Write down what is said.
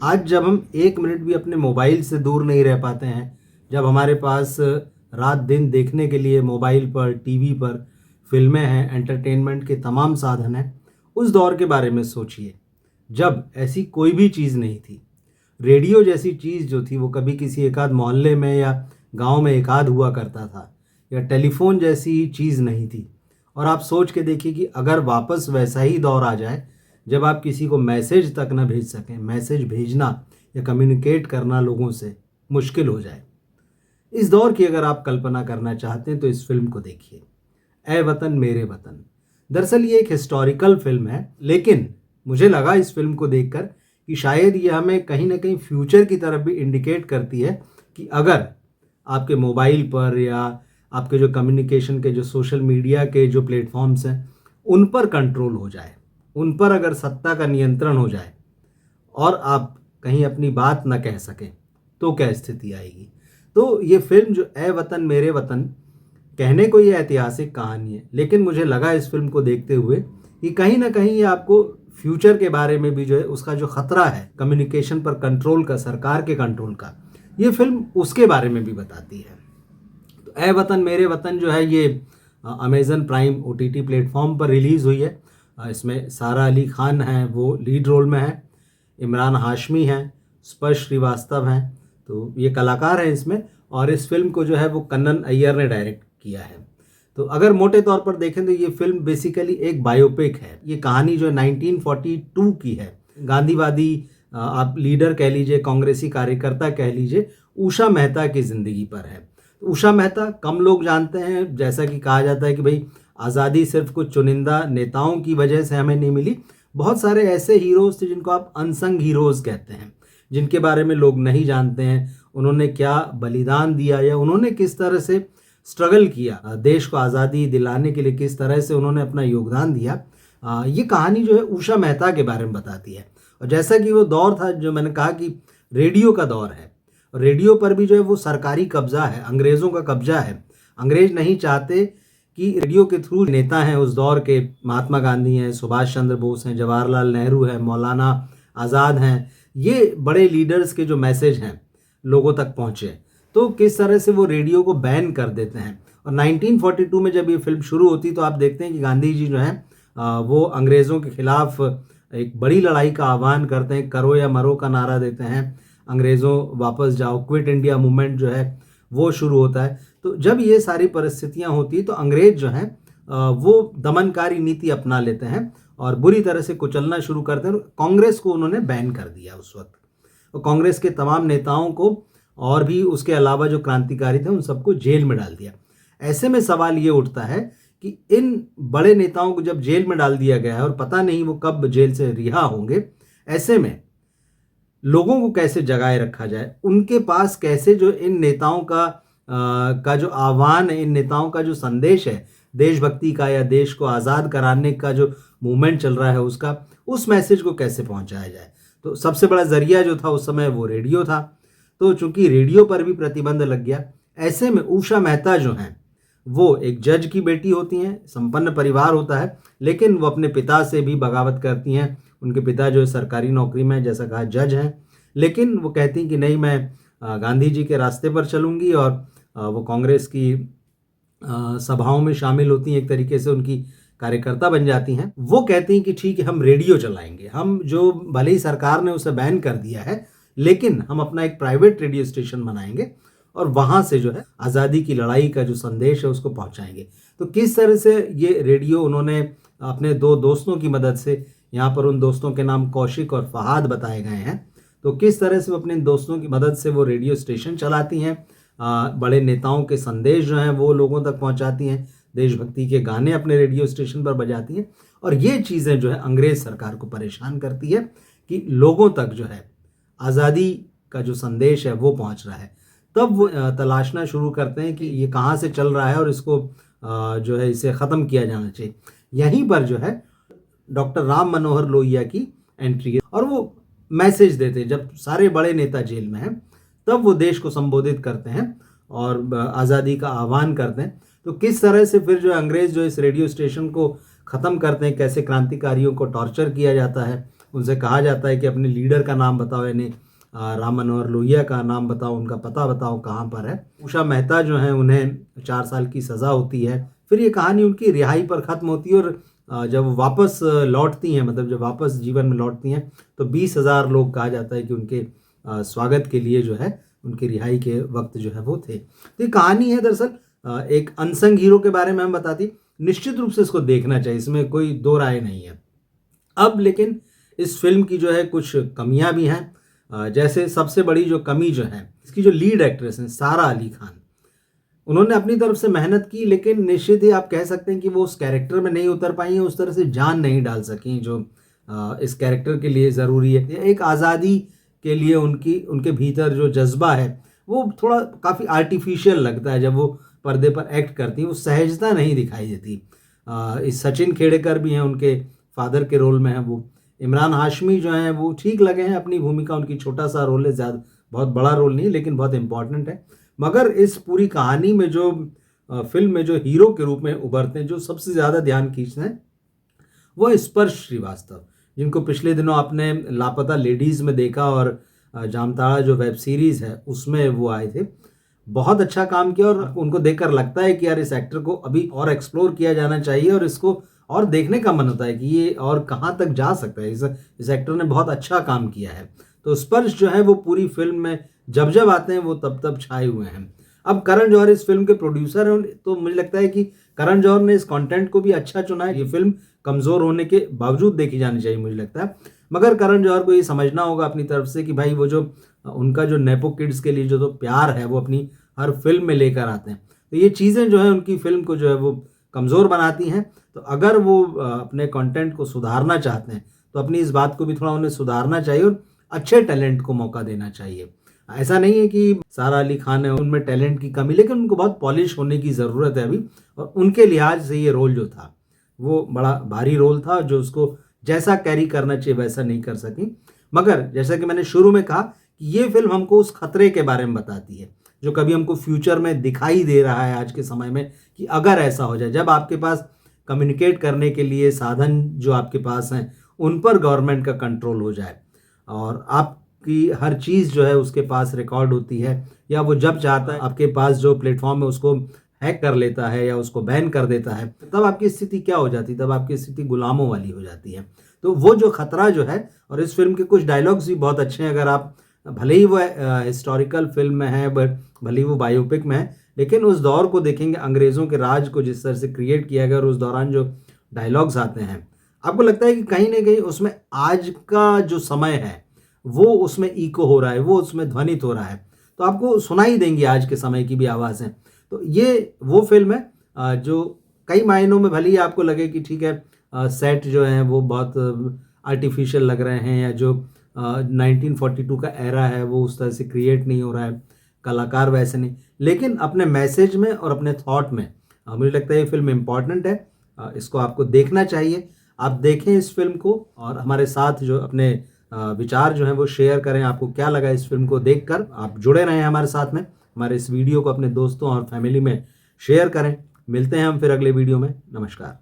आज जब हम 1 मिनट भी अपने मोबाइल से दूर नहीं रह पाते हैं, जब हमारे पास रात दिन देखने के लिए मोबाइल पर, टीवी पर फ़िल्में हैं, एंटरटेनमेंट के तमाम साधन हैं, उस दौर के बारे में सोचिए, जब ऐसी कोई भी चीज़ नहीं थी। रेडियो जैसी चीज़ जो थी वो कभी किसी एकाध मोहल्ले में या गाँव में एकाध हुआ करता था, या टेलीफ़ोन जैसी चीज़ नहीं थी। और आप सोच के देखिए कि अगर वापस वैसा ही दौर आ जाए, जब आप किसी को मैसेज तक ना भेज सकें, मैसेज भेजना या कम्युनिकेट करना लोगों से मुश्किल हो जाए। इस दौर की अगर आप कल्पना करना चाहते हैं तो इस फिल्म को देखिए, ए वतन मेरे वतन। दरअसल ये एक हिस्टोरिकल फिल्म है, लेकिन मुझे लगा इस फिल्म को देखकर कि शायद ये हमें कहीं ना कहीं फ्यूचर की तरफ भी इंडिकेट करती है कि अगर आपके मोबाइल पर या आपके जो कम्युनिकेशन के जो सोशल मीडिया के जो प्लेटफॉर्म्स हैं उन पर कंट्रोल हो जाए, उन पर अगर सत्ता का नियंत्रण हो जाए और आप कहीं अपनी बात ना कह सकें, तो क्या स्थिति आएगी। तो ये फिल्म जो ए वतन मेरे वतन, कहने को ये ऐतिहासिक कहानी है, लेकिन मुझे लगा इस फिल्म को देखते हुए कि कहीं ना कहीं ये आपको फ्यूचर के बारे में भी जो है उसका जो खतरा है कम्युनिकेशन पर कंट्रोल का, सरकार के कंट्रोल का, ये फिल्म उसके बारे में भी बताती है। तो ए वतन मेरे वतन जो है ये अमेज़न प्राइम ओटीटी प्लेटफॉर्म पर रिलीज़ हुई है। इसमें सारा अली खान हैं, वो लीड रोल में है, इमरान हाशमी हैं, स्पर्श श्रीवास्तव हैं, तो ये कलाकार हैं इसमें। और इस फिल्म को जो है वो कन्नन अय्यर ने डायरेक्ट किया है। तो अगर मोटे तौर पर देखें तो ये फिल्म बेसिकली एक बायोपिक है। ये कहानी जो है 1942 की है। गांधीवादी आप लीडर कह लीजिए, कांग्रेसी कार्यकर्ता कह लीजिए, उषा मेहता की ज़िंदगी पर है। तो उषा मेहता कम लोग जानते हैं, जैसा कि कहा जाता है कि भाई आज़ादी सिर्फ कुछ चुनिंदा नेताओं की वजह से हमें नहीं मिली। बहुत सारे ऐसे हीरोज़ थे जिनको आप अनसंग हीरोज़ कहते हैं, जिनके बारे में लोग नहीं जानते हैं, उन्होंने क्या बलिदान दिया या उन्होंने किस तरह से स्ट्रगल किया, देश को आज़ादी दिलाने के लिए किस तरह से उन्होंने अपना योगदान दिया। ये कहानी जो है उषा मेहता के बारे में बताती है। और जैसा कि वो दौर था, जो मैंने कहा कि रेडियो का दौर है, रेडियो पर भी जो है वो सरकारी कब्जा है, अंग्रेज़ों का कब्जा है। अंग्रेज नहीं चाहते कि रेडियो के थ्रू नेता हैं उस दौर के, महात्मा गांधी हैं, सुभाष चंद्र बोस हैं, जवाहरलाल नेहरू हैं, मौलाना आज़ाद हैं, ये बड़े लीडर्स के जो मैसेज हैं लोगों तक पहुँचे, तो किस तरह से वो रेडियो को बैन कर देते हैं। और 1942 में जब ये फिल्म शुरू होती तो आप देखते हैं कि गांधी जी जो हैं वो अंग्रेज़ों के खिलाफ एक बड़ी लड़ाई का आह्वान करते हैं, करो या मरो का नारा देते हैं, अंग्रेज़ों वापस जाओ, क्विट इंडिया मूवमेंट जो है वो शुरू होता है। तो जब ये सारी परिस्थितियां होती तो अंग्रेज जो हैं वो दमनकारी नीति अपना लेते हैं और बुरी तरह से कुचलना शुरू करते हैं। कांग्रेस को उन्होंने बैन कर दिया उस वक्त, और कांग्रेस के तमाम नेताओं को और भी उसके अलावा जो क्रांतिकारी थे उन सबको जेल में डाल दिया। ऐसे में सवाल ये उठता है कि इन बड़े नेताओं को जब जेल में डाल दिया गया है और पता नहीं वो कब जेल से रिहा होंगे, ऐसे में लोगों को कैसे जगाए रखा जाए, उनके पास कैसे जो इन नेताओं का जो आह्वान है, इन नेताओं का जो संदेश है देशभक्ति का या देश को आज़ाद कराने का जो मूवमेंट चल रहा है उसका, उस मैसेज को कैसे पहुंचाया जाए। तो सबसे बड़ा जरिया जो था उस समय वो रेडियो था। तो चूंकि रेडियो पर भी प्रतिबंध लग गया, ऐसे में उषा मेहता जो हैं वो एक जज की बेटी होती हैं, संपन्न परिवार होता है, लेकिन वो अपने पिता से भी बगावत करती हैं। उनके पिता जो है सरकारी नौकरी में, जैसा कहा, जज हैं, लेकिन वो कहती हैं कि नहीं, मैं गांधी जी के रास्ते पर चलूंगी। और वो कांग्रेस की सभाओं में शामिल होती हैं, एक तरीके से उनकी कार्यकर्ता बन जाती हैं। वो कहती हैं कि ठीक है, हम रेडियो चलाएंगे, हम जो भले ही सरकार ने उसे बैन कर दिया है, लेकिन हम अपना एक प्राइवेट रेडियो स्टेशन बनाएंगे और वहाँ से जो है आज़ादी की लड़ाई का जो संदेश है उसको पहुँचाएंगे। तो किस तरह से ये रेडियो उन्होंने अपने दो दोस्तों की मदद से, यहाँ पर उन दोस्तों के नाम कौशिक और फहाद बताए गए हैं, तो किस तरह से वो अपने दोस्तों की मदद से वो रेडियो स्टेशन चलाती हैं, बड़े नेताओं के संदेश जो हैं वो लोगों तक पहुंचाती हैं, देशभक्ति के गाने अपने रेडियो स्टेशन पर बजाती हैं। और ये चीज़ें जो है अंग्रेज़ सरकार को परेशान करती है कि लोगों तक जो है आज़ादी का जो संदेश है वो पहुंच रहा है। तब वो तलाशना शुरू करते हैं कि ये कहाँ से चल रहा है और इसको जो है इसे ख़त्म किया जाना चाहिए। यहीं पर जो है डॉक्टर राम मनोहर लोहिया की एंट्री है और वो मैसेज देते हैं। जब सारे बड़े नेता जेल में हैं तब वो देश को संबोधित करते हैं और आज़ादी का आह्वान करते हैं। तो किस तरह से फिर जो अंग्रेज़ जो इस रेडियो स्टेशन को ख़त्म करते हैं, कैसे क्रांतिकारियों को टॉर्चर किया जाता है, उनसे कहा जाता है कि अपने लीडर का नाम बताओ, यानी राम मनोहर लोहिया का नाम बताओ, उनका पता बताओ कहाँ पर है। उषा मेहता जो हैं उन्हें 4 साल की सज़ा होती है। फिर ये कहानी उनकी रिहाई पर ख़त्म होती है और जब वापस लौटती हैं, मतलब जब वापस जीवन में लौटती हैं, तो 20,000 लोग कहा जाता है कि उनके स्वागत के लिए जो है उनकी रिहाई के वक्त जो है वो थे। तो ये कहानी है दरअसल एक अनसंग हीरो के बारे में हम बताती। निश्चित रूप से इसको देखना चाहिए, इसमें कोई दो राय नहीं है। अब लेकिन इस फिल्म की जो है कुछ कमियां भी हैं। जैसे सबसे बड़ी जो कमी जो है, इसकी जो लीड एक्ट्रेस हैं सारा अली खान, उन्होंने अपनी तरफ से मेहनत की, लेकिन निश्चित ही आप कह सकते हैं कि वो उस कैरेक्टर में नहीं उतर पाई हैं, उस तरह से जान नहीं डाल सकी जो इस कैरेक्टर के लिए ज़रूरी है। एक आज़ादी के लिए उनके भीतर जो जज्बा है वो थोड़ा काफ़ी आर्टिफिशियल लगता है। जब वो पर्दे पर एक्ट करती हैं, वो सहजता नहीं दिखाई देती। इस सचिन खेड़ेकर भी हैं, उनके फादर के रोल में हैं वो। इमरान हाशमी जो हैं वो ठीक लगे हैं, अपनी भूमिका उनकी छोटा सा रोल है, ज़्यादा बहुत बड़ा रोल नहीं, लेकिन बहुत इंपॉर्टेंट है। मगर इस पूरी कहानी में जो फिल्म में जो हीरो के रूप में उभरते हैं, जो सबसे ज़्यादा ध्यान खींचते हैं, वो स्पर्श श्रीवास्तव, जिनको पिछले दिनों आपने लापता लेडीज़ में देखा और जामताड़ा जो वेब सीरीज़ है उसमें वो आए थे। बहुत अच्छा काम किया और उनको देखकर लगता है कि यार इस एक्टर को अभी और एक्सप्लोर किया जाना चाहिए और इसको और देखने का मन होता है कि ये और कहाँ तक जा सकता है। इस एक्टर ने बहुत अच्छा काम किया है। तो स्पर्श जो है वो पूरी फिल्म में जब जब आते हैं वो तब तब छाए हुए हैं। अब करण जौहर इस फिल्म के प्रोड्यूसर हैं, तो मुझे लगता है कि करण जौहर ने इस कंटेंट को भी अच्छा चुना है। ये फिल्म कमज़ोर होने के बावजूद देखी जानी चाहिए मुझे लगता है। मगर करण जौहर को ये समझना होगा अपनी तरफ से कि भाई वो जो उनका जो नेपो किड्स के लिए जो तो प्यार है वो अपनी हर फिल्म में लेकर आते हैं। तो ये चीज़ें जो है उनकी फिल्म को जो है वो कमज़ोर बनाती हैं। तो अगर वो अपने कंटेंट को सुधारना चाहते हैं तो अपनी इस बात को भी थोड़ा उन्हें सुधारना चाहिए और अच्छे टैलेंट को मौका देना चाहिए। ऐसा नहीं है कि सारा अली खान है उनमें टैलेंट की कमी, लेकिन उनको बहुत पॉलिश होने की ज़रूरत है अभी। और उनके लिहाज से ये रोल जो था वो बड़ा भारी रोल था, जो उसको जैसा कैरी करना चाहिए वैसा नहीं कर सकी। मगर जैसा कि मैंने शुरू में कहा कि ये फिल्म हमको उस खतरे के बारे में बताती है जो कभी हमको फ्यूचर में दिखाई दे रहा है आज के समय में, कि अगर ऐसा हो जाए, जब आपके पास कम्युनिकेट करने के लिए साधन जो आपके पास हैं उन पर गवर्नमेंट का कंट्रोल हो जाए और आपकी हर चीज़ जो है उसके पास रिकॉर्ड होती है, या वो जब चाहता है आपके पास जो प्लेटफॉर्म है उसको हैक कर लेता है या उसको बैन कर देता है, तब आपकी स्थिति क्या हो जाती है? तब आपकी स्थिति गुलामों वाली हो जाती है। तो वो जो खतरा जो है, और इस फिल्म के कुछ डायलॉग्स भी बहुत अच्छे हैं। अगर आप भले ही वो हिस्टोरिकल फिल्म में है, बट भले ही वो बायोपिक में है, लेकिन उस दौर को देखेंगे, अंग्रेज़ों के राज को जिस तरह से क्रिएट किया गया और उस दौरान जो डायलॉग्स आते हैं, आपको लगता है कि कहीं ना कहीं उसमें आज का जो समय है वो उसमें इको हो रहा है, वो उसमें ध्वनित हो रहा है। तो आपको सुनाई देंगी आज के समय की भी आवाज़ें। तो ये वो फिल्म है जो कई मायनों में भले ही आपको लगे कि ठीक है सेट जो हैं वो बहुत आर्टिफिशियल लग रहे हैं, या जो 1942 का एरा है वो उस तरह से क्रिएट नहीं हो रहा है, कलाकार वैसे नहीं, लेकिन अपने मैसेज में और अपने थॉट में मुझे लगता है ये फिल्म इम्पॉर्टेंट है। इसको आपको देखना चाहिए। आप देखें इस फिल्म को और हमारे साथ जो अपने विचार जो हैं वो शेयर करें। आपको क्या लगा इस फिल्म को देखकर? आप जुड़े रहें हमारे साथ में, हमारे इस वीडियो को अपने दोस्तों और फैमिली में शेयर करें। मिलते हैं हम फिर अगले वीडियो में। नमस्कार।